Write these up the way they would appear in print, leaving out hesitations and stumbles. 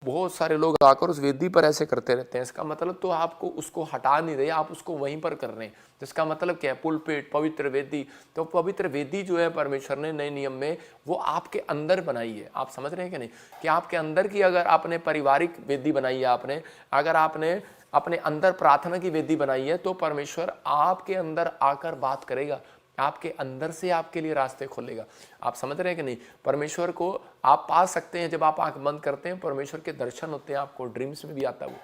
बहुत सारे लोग आकर उस वेदी पर ऐसे करते रहते हैं। इसका मतलब तो आपको उसको हटा नहीं रहे, आप उसको वहीं पर कर रहे हैं। जिसका मतलब क्या है, पुलपिट, पवित्र वेदी। तो पवित्र वेदी जो है परमेश्वर ने नए नियम में वो आपके अंदर बनाई है। आप समझ रहे हैं कि नहीं, कि आपके अंदर की अगर आपने पारिवारिक वेदी बनाई है, आपने अगर आपने अपने अंदर प्रार्थना की वेदी बनाई है, तो परमेश्वर आपके अंदर आकर बात करेगा, आपके अंदर से आपके लिए रास्ते खोलेगा। आप समझ रहे हैं कि नहीं, परमेश्वर को आप पा सकते हैं जब आप आंख बंद करते हैं। परमेश्वर के दर्शन होते हैं, आपको ड्रीम्स में भी आता है वो।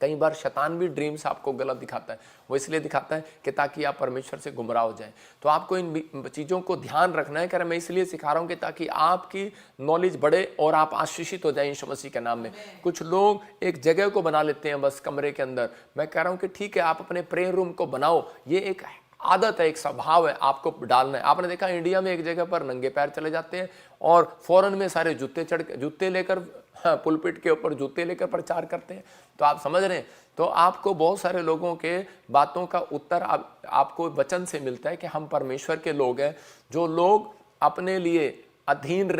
कई बार शैतान भी ड्रीम्स आपको गलत दिखाता है, वो इसलिए दिखाता है कि ताकि आप परमेश्वर से गुमराह हो जाएं। तो आपको इन चीज़ों को ध्यान रखना है। मैं इसलिए सिखा रहा हूँ कि ताकि आपकी नॉलेज बढ़े और आप आशीषित हो जाएं यीशु मसीह के नाम में। कुछ लोग एक जगह को बना लेते हैं बस कमरे के अंदर। मैं कह रहा हूँ कि ठीक है, आप अपने प्रेयर रूम को बनाओ, ये एक आदत है, एक स्वभाव है, आपको डालना है। आपने देखा इंडिया में एक जगह पर नंगे पैर चले जाते हैं और फौरन में सारे जूते लेकर, हाँ, पुलपिट के ऊपर जूते लेकर प्रचार करते हैं। तो आप समझ रहे हैं, तो आपको बहुत सारे लोगों के बातों का उत्तर आपको वचन से मिलता है कि हम परमेश्वर के लोग हैं। जो लोग अपने लिए अधीन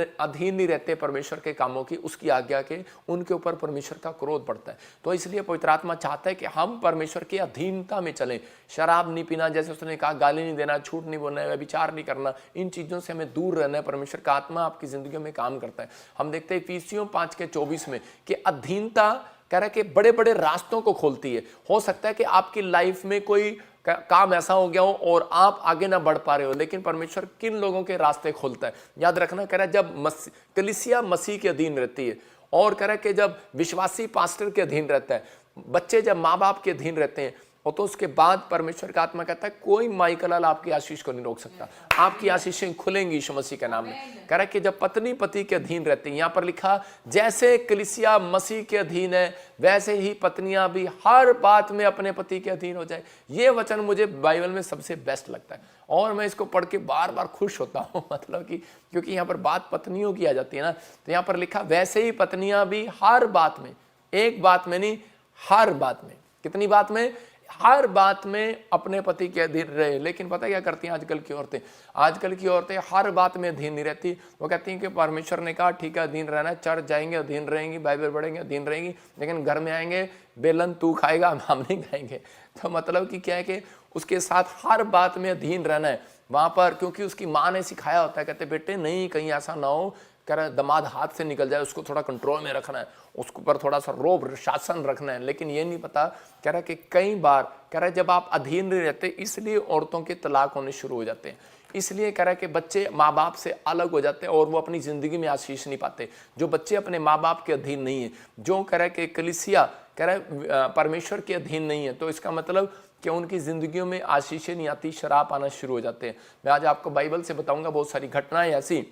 नहीं रहते परमेश्वर के कामों की, उसकी आज्ञा के, उनके ऊपर परमेश्वर का क्रोध बढ़ता है। तो इसलिए पवित्र आत्मा चाहता है कि हम परमेश्वर की अधीनता में चलें। शराब नहीं पीना, जैसे उसने कहा, गाली नहीं देना, झूठ नहीं बोलना है, व्यभिचार नहीं करना, इन चीज़ों से हमें दूर रहना है। परमेश्वर का आत्मा आपकी ज़िंदगी में काम करता है। हम देखते हैं इफिसियों 5:24 में कि अधीनता कह रहा है कि बड़े बड़े रास्तों को खोलती है। हो सकता है कि आपकी लाइफ में कोई काम ऐसा हो गया हो और आप आगे ना बढ़ पा रहे हो, लेकिन परमेश्वर किन लोगों के रास्ते खोलता है। याद रखना, कह रहा है जब कलीसिया मसीह के अधीन रहती है, और कह रहा है कि जब विश्वासी पास्टर के अधीन रहता है, बच्चे जब माँ बाप के अधीन रहते हैं, और तो उसके बाद परमेश्वर का आत्मा कहता है कोई माइकलाल आपकी आशीष को नहीं रोक सकता। आपकी आशीषें खुलेंगी यीशु मसीह के नाम में। कह रहा है कि जब पत्नी पति के अधीन रहती है, यहाँ पर लिखा जैसे कलीसिया मसीह के अधीन है, वैसे ही पत्नियां भी हर बात में अपने पति के अधीन हो जाए। ये वचन मुझे बाइबल में सबसे बेस्ट लगता है और मैं इसको पढ़ के बार बार खुश होता हूँ। मतलब कि क्योंकि यहाँ पर बात पत्नियों की आ जाती है ना, तो यहाँ पर लिखा वैसे ही पत्नियां भी हर बात में, एक बात में नहीं, हर बात में। कितनी बात में? हर बात में अपने पति के अधीन रहे। लेकिन पता क्या करती हैं आजकल की औरतें? आजकल की औरतें हर बात में अधीन नहीं रहती। वो कहती हैं कि परमेश्वर ने कहा ठीक है अधीन रहना है, चर्च जाएंगे अधीन रहेंगी, बाइबल पढ़ेंगे अधीन रहेंगी, लेकिन घर में आएंगे बेलन तू खाएगा हम नहीं खाएंगे। तो मतलब कि क्या है कि उसके साथ हर बात में अधीन रहना है वहाँ पर, क्योंकि उसकी माँ ने सिखाया होता है। कहते बेटे नहीं, कहीं ऐसा ना हो कह रहा है दामाद हाथ से निकल जाए, उसको थोड़ा कंट्रोल में रखना है, उसके ऊपर थोड़ा सा रोब शासन रखना है। लेकिन ये नहीं पता, कह रहा है कि कई बार कह रहा है जब आप अधीन नहीं रहते, इसलिए औरतों के तलाक होने शुरू हो जाते हैं। इसलिए कह रहा है कि बच्चे माँ बाप से अलग हो जाते हैं और वो अपनी ज़िंदगी में आशीष नहीं पाते। जो बच्चे अपने माँ बाप के अधीन नहीं है, जो कह रहा है कि कलीसिया कह रहा है परमेश्वर के अधीन नहीं है, तो इसका मतलब कि उनकी ज़िंदगियों में आशीषें नहीं आती, शराब आना शुरू हो जाते हैं। मैं आज आपको बाइबल से बताऊंगा बहुत सारी घटनाएं ऐसी,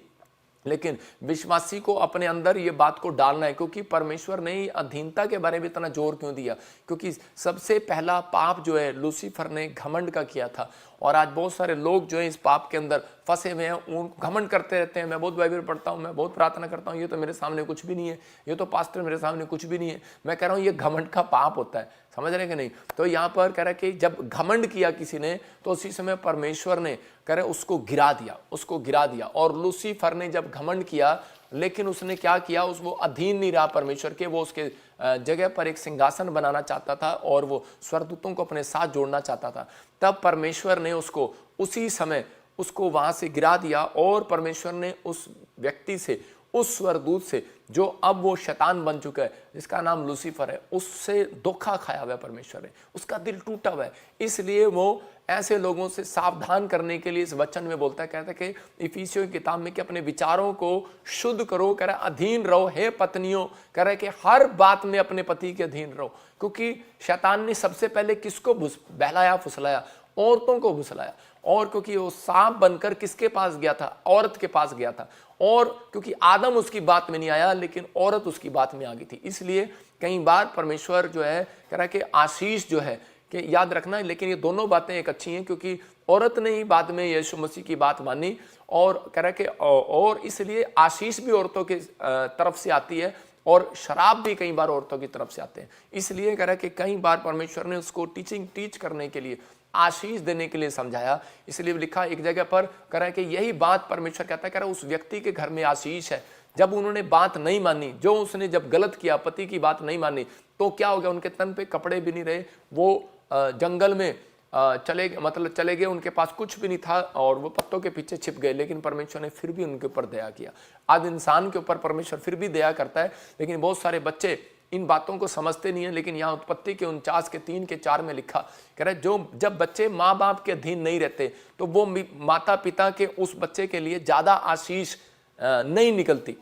लेकिन विश्वासी को अपने अंदर ये बात को डालना है। क्योंकि परमेश्वर ने अधीनता के बारे में इतना जोर क्यों दिया? क्योंकि सबसे पहला पाप जो है लूसीफर ने घमंड का किया था। और आज बहुत सारे लोग जो है इस पाप के अंदर फंसे हुए हैं, उन घमंड करते रहते हैं। मैं बहुत बाइबल पढ़ता हूँ, मैं बहुत प्रार्थना करता हूँ, ये तो मेरे सामने कुछ भी नहीं है, ये तो पास्टर मेरे सामने कुछ भी नहीं है। मैं कह रहा हूँ ये घमंड का पाप होता है, समझ रहे कि नहीं? तो यहाँ पर कह रहा है कि जब घमंड किया किसी ने, तो उसी समय परमेश्वर ने कह रहे उसको गिरा दिया। और लूसीफर ने जब घमंड किया, लेकिन उसने क्या किया, वो अधीन नहीं रहा परमेश्वर के, वो उसके जगह पर एक सिंहासन बनाना चाहता था और वो स्वर्गदूतों को अपने साथ जोड़ना चाहता था। तब परमेश्वर ने उसको उसी समय उसको वहां से गिरा दिया और परमेश्वर ने उस व्यक्ति से, उस स्वर्गदूत से, जो अब वो शैतान बन चुका है, जिसका नाम लूसीफर है, उससे धोखा खाया हुआ है परमेश्वर ने, उसका दिल टूटा हुआ है। इसलिए वो ऐसे लोगों से सावधान करने के लिए इस वचन में बोलता है, कहता है कि इफिसियों की किताब में कि अपने विचारों को शुद्ध करो, कह रहा अधीन रहो हे पत्नियों, कह रहा है कि हर बात में अपने पति के अधीन रहो। क्योंकि शैतान ने सबसे पहले किसको बहलाया फुसलाया? औरतों को फुसलाया। और क्योंकि वो सांप बनकर किसके पास गया था? औरत के पास गया था। और क्योंकि आदम उसकी बात में नहीं आया, लेकिन औरत उसकी बात में आ गई थी। इसलिए कई बार परमेश्वर जो है कह रहा है कि आशीष जो है कि याद रखना है, लेकिन ये दोनों बातें एक अच्छी हैं, क्योंकि औरत ने ही बाद में यीशु मसीह की बात मानी। और कह रहा है कि और इसलिए आशीष भी औरतों के तरफ से आती है और शराब भी कई बार औरतों की तरफ से आते हैं। इसलिए कह रहा है कि कई बार परमेश्वर ने उसको टीच करने के लिए, आशीष देने के लिए समझाया। इसलिए लिखा एक जगह पर कह रहा है कि यही बात परमेश्वर कहता है, कह रहा है उस व्यक्ति के घर में आशीष है जब उन्होंने बात नहीं मानी, जो उसने जब गलत किया, पति की बात नहीं मानी, तो क्या हो गया, उनके तन पे कपड़े भी नहीं रहे, वो जंगल में चले गए, उनके पास कुछ भी नहीं था और वो पत्तों के पीछे छिप गए। लेकिन परमेश्वर ने फिर भी उनके ऊपर दया किया। आज इंसान के ऊपर परमेश्वर फिर भी दया करता है, लेकिन बहुत सारे बच्चे इन बातों को समझते नहीं है। लेकिन यहाँ उत्पत्ति के 49 के 3 के 4 में लिखा कह रहा है, जब बच्चे माँ बाप के अधीन नहीं रहते तो वो माता पिता के उस बच्चे के लिए ज्यादा आशीष नहीं निकलती।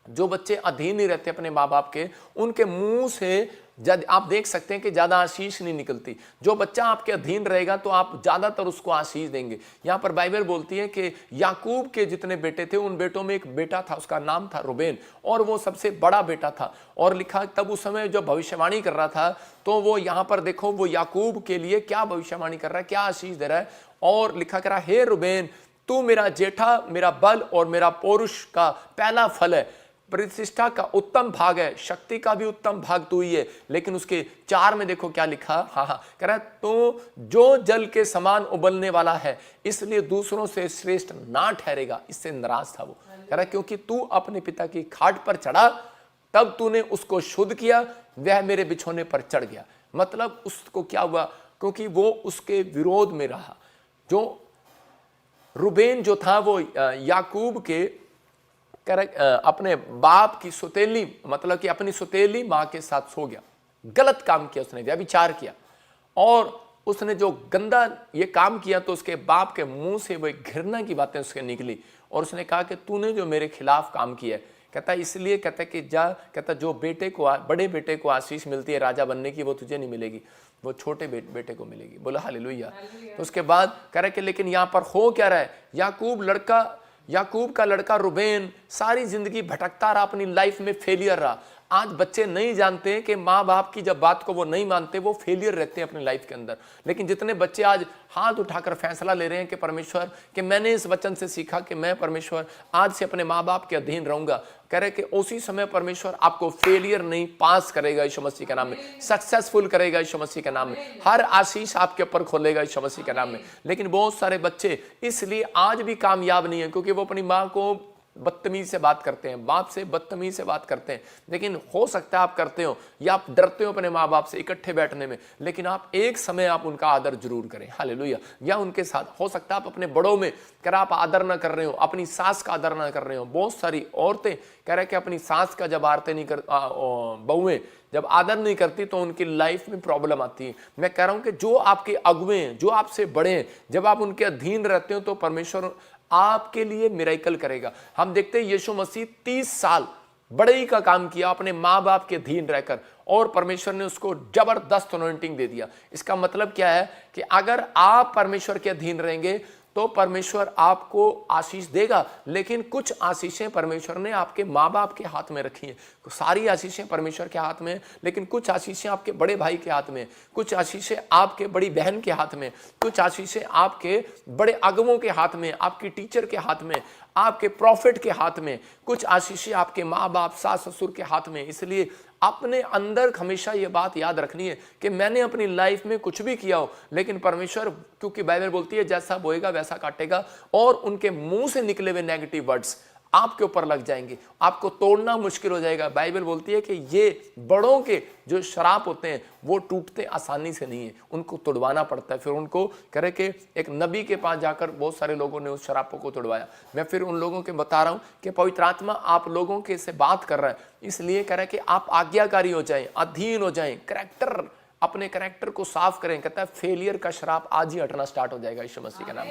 जो बच्चे अधीन नहीं रहते अपने माँ बाप के, उनके मुंह से आप देख सकते हैं कि ज्यादा आशीष नहीं निकलती। जो बच्चा आपके अधीन रहेगा तो आप ज्यादातर उसको आशीष देंगे। यहाँ पर बाइबल बोलती है कि याकूब के जितने बेटे थे, उन बेटों में एक बेटा था, उसका नाम था रूबेन, और वो सबसे बड़ा बेटा था। और लिखा तब उस समय जो भविष्यवाणी कर रहा था, तो वो यहाँ पर देखो वो याकूब के लिए क्या भविष्यवाणी कर रहा है, क्या आशीष दे रहा है। और लिखा करा, हे रूबेन, तू मेरा जेठा, मेरा बल और मेरा पौरुष का पहला फल है, प्रतिष्ठा का उत्तम भाग है, शक्ति का भी उत्तम भाग तू ही है। लेकिन उसके 4 में देखो क्या लिखा, कह रहा है, तो जो जल के समान उबलने वाला है, इसलिए दूसरों से श्रेष्ठ ना ठहरेगा। इससे नाराज था वो, कह रहा है, क्योंकि तू अपने पिता की खाट पर चढ़ा, तब तूने उसको शुद्ध किया, वह मेरे बिछोने पर चढ़ गया। मतलब उसको क्या हुआ, क्योंकि वो उसके विरोध में रहा। जो रूबेन जो था वो याकूब के अपने बाप की सुतेली, मतलब कि अपनी सुतेली मां के साथ सो गया, गलत काम किया उसने, व्यभिचार किया। और उसने जो गंदा ये काम किया, तो उसके बाप के मुंह से वो घृणा की बातें उसके निकली। और उसने कहा कि तूने जो मेरे खिलाफ काम किया है, कहता इसलिए, कहता कि कहता जो बड़े बेटे को आशीष मिलती है राजा बनने की, वो तुझे नहीं मिलेगी, वो छोटे बेटे को मिलेगी। बोला हालेलुया। तो उसके बाद कह रहे कि लेकिन यहाँ पर हो क्या रहा है, याकूब का लड़का रूबेन सारी जिंदगी भटकता रहा, अपनी लाइफ में फेलियर रहा। आज बच्चे नहीं जानते हैं कि माँ बाप की जब बात को वो नहीं मानते, वो फेलियर रहते हैं अपनी लाइफ के अंदर। लेकिन जितने बच्चे आज हाथ उठाकर फैसला ले रहे हैं कि परमेश्वर, कि मैंने इस वचन से सीखा कि मैं परमेश्वर आज से अपने माँ बाप के अधीन रहूंगा, कह रहे कि उसी समय परमेश्वर आपको फेलियर नहीं, पास करेगा यीशु मसीह के नाम में, सक्सेसफुल करेगा यीशु मसीह के नाम में, हर आशीष आपके ऊपर खोलेगा यीशु मसीह के नाम में। लेकिन बहुत सारे बच्चे इसलिए आज भी कामयाब नहीं है, क्योंकि वो अपनी माँ को बदतमीज से बात करते हैं, बाप से बदतमीज से बात करते हैं। लेकिन हो सकता है आप करते हो या आप डरते हो अपने माँ बाप से इकट्ठे बैठने में, लेकिन आप एक समय आप उनका आदर जरूर करें, हालेलुया। या उनके साथ हो सकता है आप अपने बड़ों में कर आप आदर ना कर रहे हो, अपनी सास का आदर ना कर रहे हो। बहुत सारी औरतें कह रहे कि अपनी सास का जब आदर नहीं कर, बहुएं जब आदर नहीं करती तो उनकी लाइफ में प्रॉब्लम आती है। मैं कह रहा हूं कि जो आपके अगुए हैं, जो आपसे बड़े हैं, जब आप उनके अधीन रहते हो तो परमेश्वर आपके लिए मिरेकल करेगा। हम देखते हैं यीशु मसीह 30 साल बड़ई का काम किया अपने माँ बाप के अधीन रहकर, और परमेश्वर ने उसको जबरदस्त अनॉइंटिंग दे दिया। इसका मतलब क्या है कि अगर आप परमेश्वर के अधीन रहेंगे तो परमेश्वर आपको आशीष देगा। लेकिन कुछ आशीषें परमेश्वर ने आपके माँ बाप के हाथ में रखी हैं। सारी आशीषें परमेश्वर के हाथ में, लेकिन कुछ आशीषें आपके बड़े भाई के हाथ में, कुछ आशीषें आपके बड़ी बहन के हाथ में, कुछ आशीषें आपके बड़े अगुवों के हाथ में, आपकी टीचर के हाथ में, आपके प्रॉफिट के हाथ में, कुछ आशीषें आपके माँ बाप सास ससुर के हाथ में। इसलिए अपने अंदर हमेशा ये बात याद रखनी है कि मैंने अपनी लाइफ में कुछ भी किया हो, लेकिन परमेश्वर, क्योंकि बाइबल बोलती है जैसा बोएगा वैसा काटेगा, और उनके मुंह से निकले हुए नेगेटिव वर्ड्स आपके ऊपर लग जाएंगे, आपको तोड़ना मुश्किल हो जाएगा। बाइबल बोलती है कि ये बड़ों के जो श्राप होते हैं वो टूटते आसानी से नहीं है, उनको तोड़वाना पड़ता है। फिर उनको करे कि एक नबी के पास जाकर बहुत सारे लोगों ने उस शरापों को तोड़वाया। मैं फिर उन लोगों के बता रहा हूं कि पवित्र आत्मा आप लोगों के से बात कर रहा है, इसलिए कह रहा है कि आप आज्ञाकारी हो जाएं, अधीन हो जाएं, करैक्टर, अपने करैक्टर को साफ करें। कहता है फेलियर का श्राप आज ही हटना स्टार्ट हो जाएगा यीशु मसीह के नाम।